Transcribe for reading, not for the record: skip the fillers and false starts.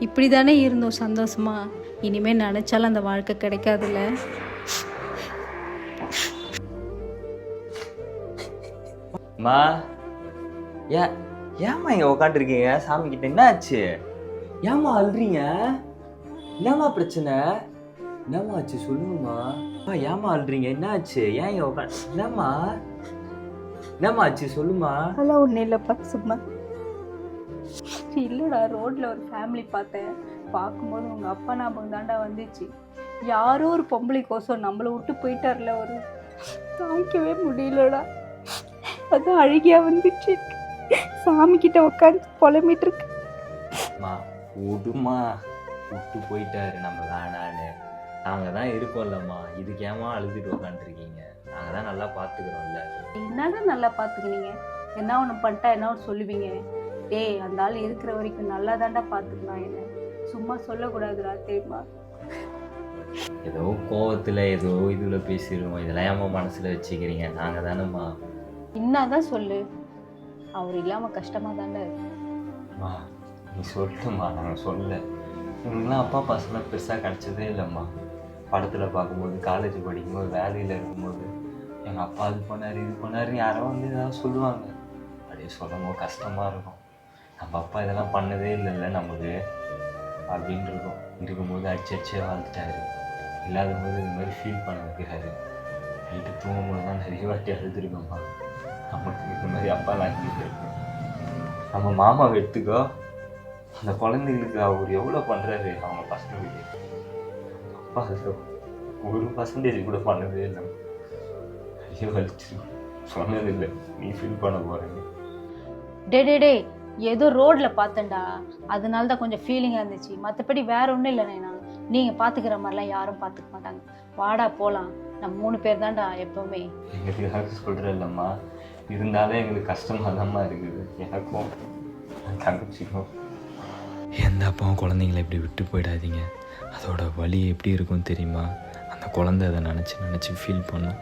இப்படி தானே இருந்தோம் சந்தோஷமா. இனிமேல் நினச்சாலும் அந்த வாழ்க்கை கிடைக்காதுல்ல. மா ஏம்மா இங்கே உக்காந்துருக்கீங்க? சாமி கிட்ட என்ன ஆச்சு? ஏம்மா அழுறீங்க? என்னம்மா பிரச்சனை? என்னம்மா ஆச்சு சொல்லுங்கம்மா. ஏம்மா அழுறீங்க? என்ன ஆச்சு? ஏன் இங்கே என்னம்மா ஆச்சு சொல்லுமா. அதெல்லாம் ஒன்றும் இல்லைப்பா, சும்மா. இல்லைடா, ரோட்டில் ஒரு ஃபேமிலி பார்த்தேன். பார்க்கும்போது உங்கள் அப்பா ஞாபகம் தாண்டா வந்துச்சு. யாரோ ஒரு பொம்பளைக்கோசம் நம்மளை விட்டு போயிட்டார்ல, ஒரு தாய்க்கவே முடியலடா. அதான் அழுகியா வந்துச்சு. சாமி கிட்ட உட்காந்து புலம்பிட்டு இருக்கு. விடுமா, விட்டு போயிட்டாரு, நம்ம வேணான்னு. நாங்கள் தான் இருக்கோம்லம்மா, இதுக்கு ஏமா அழுதுட்டு உட்காந்துருக்கீங்க? நாங்கள் தான் நல்லா பார்த்துக்கிறோம்ல. என்னதான் நல்லா பார்த்துக்கினீங்க? என்ன ஒன்று பண்ணிட்டா என்ன ஒன்று சொல்லுவீங்க? டேய், அந்த ஆள் இருக்கிற வரைக்கும் நல்லா தாண்டா பார்த்துக்கலாம். என்ன சும்மா சொல்லக்கூடாதுடா, தெரியுமா? ஏதோ கோவத்தில் ஏதோ இதில் பேசிடுவோம். இதெல்லாம் ஏமா மனசில் வச்சுக்கிறீங்க? நாங்கள் தானேம்மா. என்னதான் சொல்லு, அவர் இல்லாமல் கஷ்டமாக தாண்டா இருக்குமா. நீ சொல்லிட்டுமா, நாங்கள் சொல்ல. இவங்களாம் அப்பா பசங்களாம் பெருசாக கிடச்சதே இல்லைம்மா. படத்தில் பார்க்கும்போது, காலேஜ் படிக்கும்போது, வேலையில் இருக்கும்போது எங்கள் அப்பா அது பண்ணார் இது பண்ணார் யாரோ வந்து ஏதாவது சொல்லுவாங்க. அப்படியே சொல்லும்போது கஷ்டமாக இருக்கும். நம்ம அப்பா இதெல்லாம் பண்ணதே இல்லைல்ல நமக்கு அப்படின்னு இருக்கும். இருக்கும்போது அடிச்சே வாழ்ந்துட்டாரு. இல்லாத போது இது மாதிரி ஃபீல் பண்ண வைக்கிறாரு. நைட்டு தூங்கும்போது தான் நிறைய வாட்டி அழுதுருக்கோம்மா. நமக்கு இந்த மாதிரி அப்பாலாம் அழுதுட்டு இருக்கோம். நம்ம மாமாவை எடுத்துக்கோ, அந்த குழந்தைங்களுக்கு அவர் எவ்வளோ பண்ணுறாரு அவங்க பசங்களுக்கு. அப்பா ஒரு பர்சன்டேஜ் கூட பண்ணதே இல்லை. ஐயோ வலிச்சு சொன்னதில்லை, நீ ஃபீல் பண்ண போகிறேங்க. டே ஏதோ ரோட்டில் பார்த்தேன்டா, அதனால தான் கொஞ்சம் ஃபீலிங்காக இருந்துச்சு. மற்றபடி வேற ஒன்றும் இல்லைண்ணா. நீங்கள் பார்த்துக்கிற மாதிரிலாம் யாரும் பார்த்துக்க மாட்டாங்க. வாடா போகலாம், நம்ம 3 பேர் தான்டா எப்போவுமே. எங்களுக்கு யாரும் சொல்கிறேன் இல்லைம்மா, இருந்தாலும் எங்களுக்கு கஷ்டமாக தான்மா இருக்குது. எனக்கும் தங்கச்சிக்கும். எந்த அப்பாவும் குழந்தைங்கள இப்படி விட்டு போயிடாதீங்க. அதோட வலி எப்படி இருக்கும் தெரியுமா? அந்த குழந்தை அதை நினச்சி ஃபீல் பண்ணும்.